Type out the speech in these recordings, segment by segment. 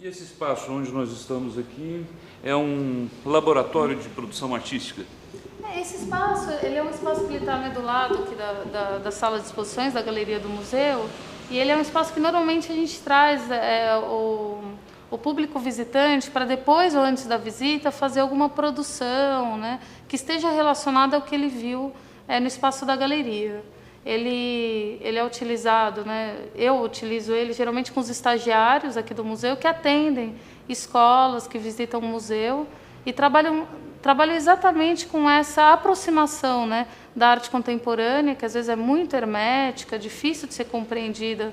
E esse espaço onde nós estamos aqui é um laboratório de produção artística? Esse espaço, ele é um espaço que está do lado aqui da sala de exposições, da galeria do museu, e ele é um espaço que normalmente a gente traz o público visitante para depois ou antes da visita fazer alguma produção, né, que esteja relacionada ao que ele viu no espaço da galeria. Ele é utilizado, né, eu utilizo ele geralmente com os estagiários aqui do museu que atendem escolas, que visitam o museu e trabalham exatamente com essa aproximação, né, da arte contemporânea, que às vezes é muito hermética, difícil de ser compreendida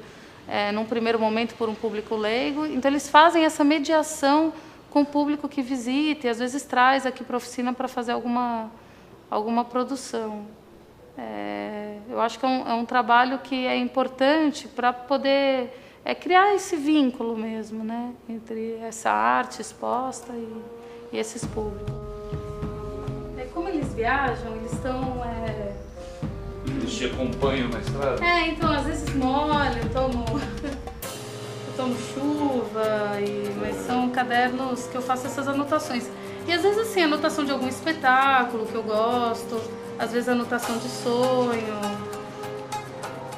num primeiro momento por um público leigo. Então eles fazem essa mediação com o público que visita e às vezes traz aqui para a oficina para fazer alguma produção. Eu acho que é um trabalho que é importante para poder criar esse vínculo mesmo, né, entre essa arte exposta e esses públicos. Como eles viajam, eles estão... Eles te acompanham na estrada? Então às vezes molham, eu tomo chuva, mas são cadernos que eu faço essas anotações. E às vezes assim, anotação de algum espetáculo que eu gosto, às vezes anotação de sonho.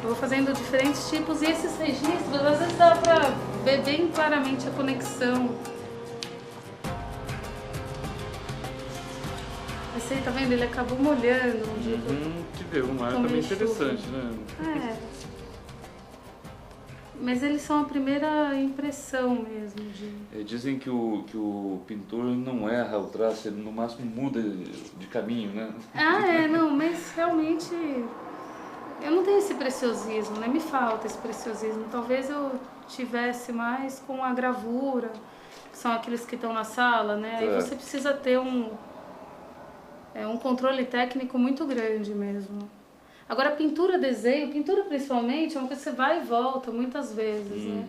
Eu vou fazendo diferentes tipos e esses registros, às vezes dá para ver bem claramente a conexão. Esse aí, tá vendo? Ele acabou molhando. Que deu uma arte também interessante, né? Mas eles são a primeira impressão mesmo. Dizem que o pintor não erra o traço, ele no máximo muda de caminho, né? Não, mas realmente eu não tenho esse preciosismo, né? Me falta esse preciosismo. Talvez eu tivesse mais com a gravura, que são aqueles que estão na sala, né? Aí você precisa ter um controle técnico muito grande mesmo. Agora, pintura, desenho, pintura principalmente, é uma coisa que você vai e volta muitas vezes, né?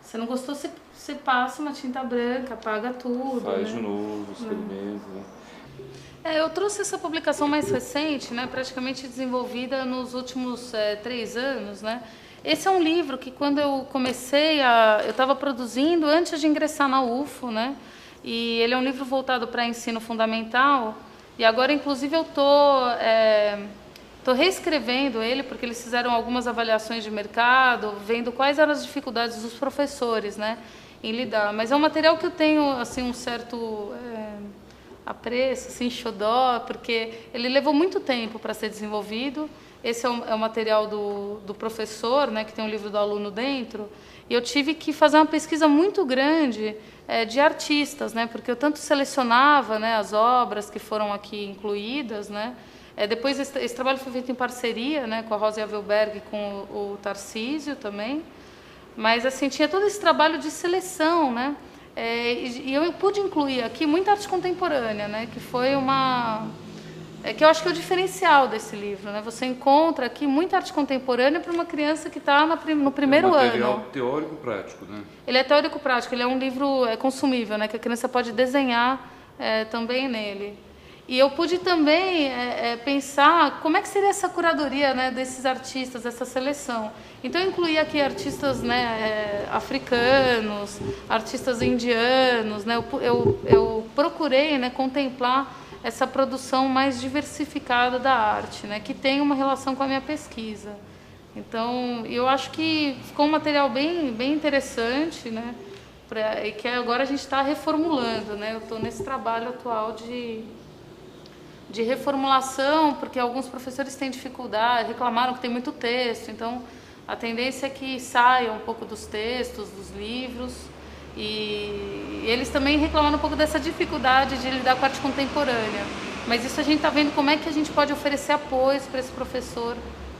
Se não gostou, você passa uma tinta branca, apaga tudo, faz de novo, experimenta, né? Eu trouxe essa publicação mais recente, né, praticamente desenvolvida nos últimos 3 anos, né? Esse é um livro que quando eu comecei eu estava produzindo antes de ingressar na UFO, né? E ele é um livro voltado para ensino fundamental. E agora, inclusive, eu tô reescrevendo ele, porque eles fizeram algumas avaliações de mercado, vendo quais eram as dificuldades dos professores, né, em lidar. Mas é um material que eu tenho assim, um certo apreço, assim, xodó, porque ele levou muito tempo para ser desenvolvido. Esse é o material do professor, né, que tem um livro do aluno dentro. E eu tive que fazer uma pesquisa muito grande de artistas, né, porque eu tanto selecionava, né, as obras que foram aqui incluídas, né. Depois esse trabalho foi feito em parceria, né, com a Rosa Avelberg e com o Tarcísio também. Mas assim, tinha todo esse trabalho de seleção, né. E eu pude incluir aqui muita arte contemporânea, né, que foi que eu acho que é o diferencial desse livro, né? Você encontra aqui muita arte contemporânea para uma criança que está no primeiro ano. É um material teórico-prático, né? Ele é teórico-prático, ele é um livro consumível, né? Que a criança pode desenhar também nele. E eu pude também pensar como é que seria essa curadoria, né, desses artistas, dessa seleção. Então eu incluí aqui artistas, né, africanos, artistas indianos, né? Eu procurei, né, contemplar essa produção mais diversificada da arte, né, que tem uma relação com a minha pesquisa. Então, eu acho que ficou um material bem interessante, né, e que agora a gente está reformulando, né. Eu estou nesse trabalho atual de reformulação, porque alguns professores têm dificuldade, reclamaram que tem muito texto, então a tendência é que saia um pouco dos textos, dos livros. E eles também reclamaram um pouco dessa dificuldade de lidar com a arte contemporânea. Mas isso a gente está vendo como é que a gente pode oferecer apoios para esse professor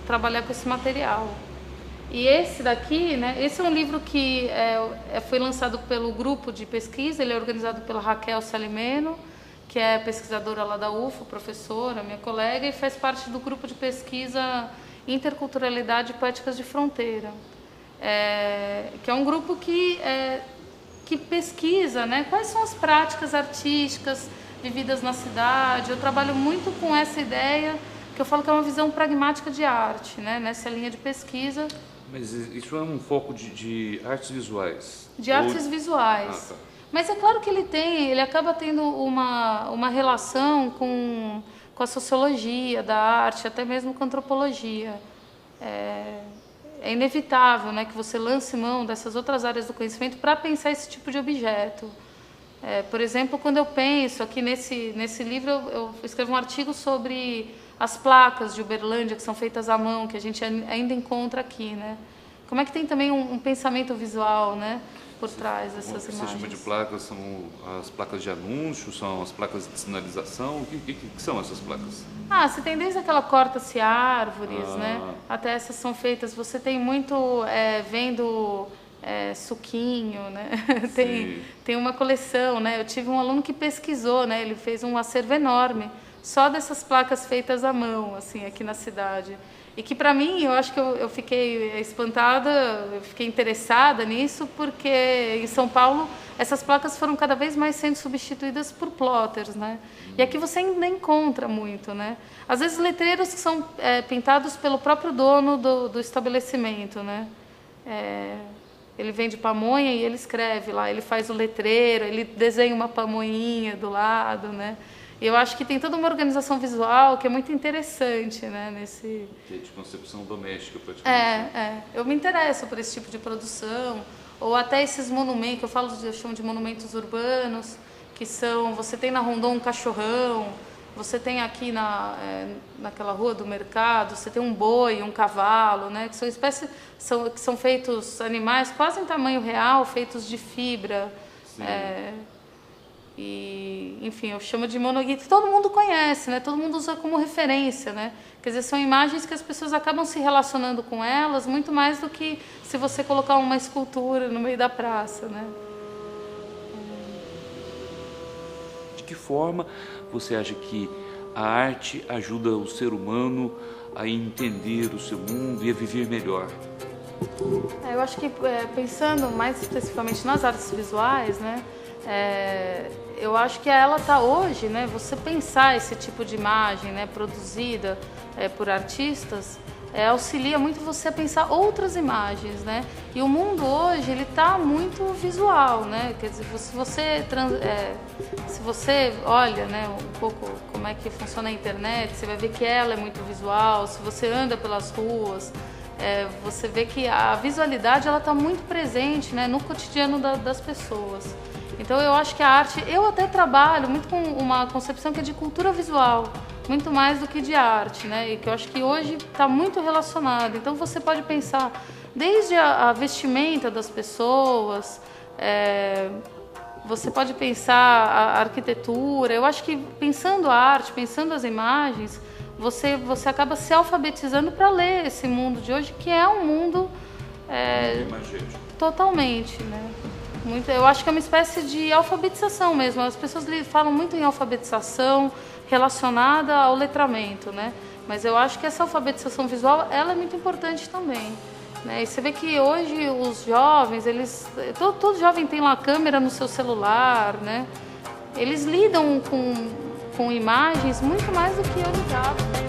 trabalhar com esse material. E esse daqui, né, esse é um livro que foi lançado pelo grupo de pesquisa, ele é organizado pela Raquel Salimeno, que é pesquisadora lá da UFO, professora, minha colega, e faz parte do grupo de pesquisa Interculturalidade e Poéticas de Fronteira, que é um grupo que pesquisa, né, quais são as práticas artísticas vividas na cidade. Eu trabalho muito com essa ideia, que eu falo que é uma visão pragmática de arte, né, nessa linha de pesquisa, Mas isso é um foco de artes visuais? De artes visuais. Ah, tá. Mas é claro que ele acaba tendo uma relação com a sociologia da arte, até mesmo com a antropologia. É inevitável, né, que você lance mão dessas outras áreas do conhecimento para pensar esse tipo de objeto. Por exemplo, quando eu penso aqui nesse livro, eu escrevo um artigo sobre as placas de Uberlândia, que são feitas à mão, que a gente ainda encontra aqui, né? Como é que tem também um pensamento visual, né, por trás dessas imagens? O que você chama de placas são as placas de anúncio, são as placas de sinalização? O que são essas placas? Você tem desde aquela corta-se árvores, né, até essas são feitas, você tem muito vendo suquinho, né? tem uma coleção, né? Eu tive um aluno que pesquisou, né? Ele fez um acervo enorme só dessas placas feitas à mão, assim, aqui na cidade. E que para mim, eu acho que eu fiquei espantada, eu fiquei interessada nisso, porque em São Paulo essas placas foram cada vez mais sendo substituídas por plotters, né? E aqui você ainda encontra muito, né? Às vezes letreiros que são pintados pelo próprio dono do estabelecimento, né? Ele vende pamonha e ele escreve lá, ele faz o letreiro, ele desenha uma pamonhinha do lado, né? E eu acho que tem toda uma organização visual que é muito interessante, né? Que é de concepção doméstica, praticamente. Eu me interesso por esse tipo de produção, ou até esses monumentos, eu chamo de monumentos urbanos, que são, você tem na Rondon um cachorrão, você tem aqui naquela rua do mercado, você tem um boi, um cavalo, né? Que são espécies, que são feitos animais quase em tamanho real, feitos de fibra. E, enfim, eu chamo de monoguito, todo mundo conhece, né? Todo mundo usa como referência, né? Quer dizer, são imagens que as pessoas acabam se relacionando com elas muito mais do que se você colocar uma escultura no meio da praça, né? De que forma você acha que a arte ajuda o ser humano a entender o seu mundo e a viver melhor? Eu acho que, pensando mais especificamente nas artes visuais, né? Eu acho que ela está hoje, né? Você pensar esse tipo de imagem, né, produzida por artistas, auxilia muito você a pensar outras imagens, né? E o mundo hoje ele está muito visual, né? Quer dizer, se você olha, né, um pouco como é que funciona a internet, você vai ver que ela é muito visual. Se você anda pelas ruas, você vê que a visualidade ela está muito presente, né, no cotidiano das pessoas. Então eu acho que a arte, eu até trabalho muito com uma concepção que é de cultura visual, muito mais do que de arte, né? E que eu acho que hoje está muito relacionado. Então você pode pensar desde a vestimenta das pessoas, você pode pensar a arquitetura. Eu acho que pensando a arte, pensando as imagens, você acaba se alfabetizando para ler esse mundo de hoje, que é um mundo totalmente, né? Eu acho que é uma espécie de alfabetização mesmo. As pessoas falam muito em alfabetização relacionada ao letramento, né? Mas eu acho que essa alfabetização visual ela é muito importante também, né? E você vê que hoje os jovens, todo jovem tem lá a câmera no seu celular, né? Eles lidam com imagens muito mais do que eu lidava.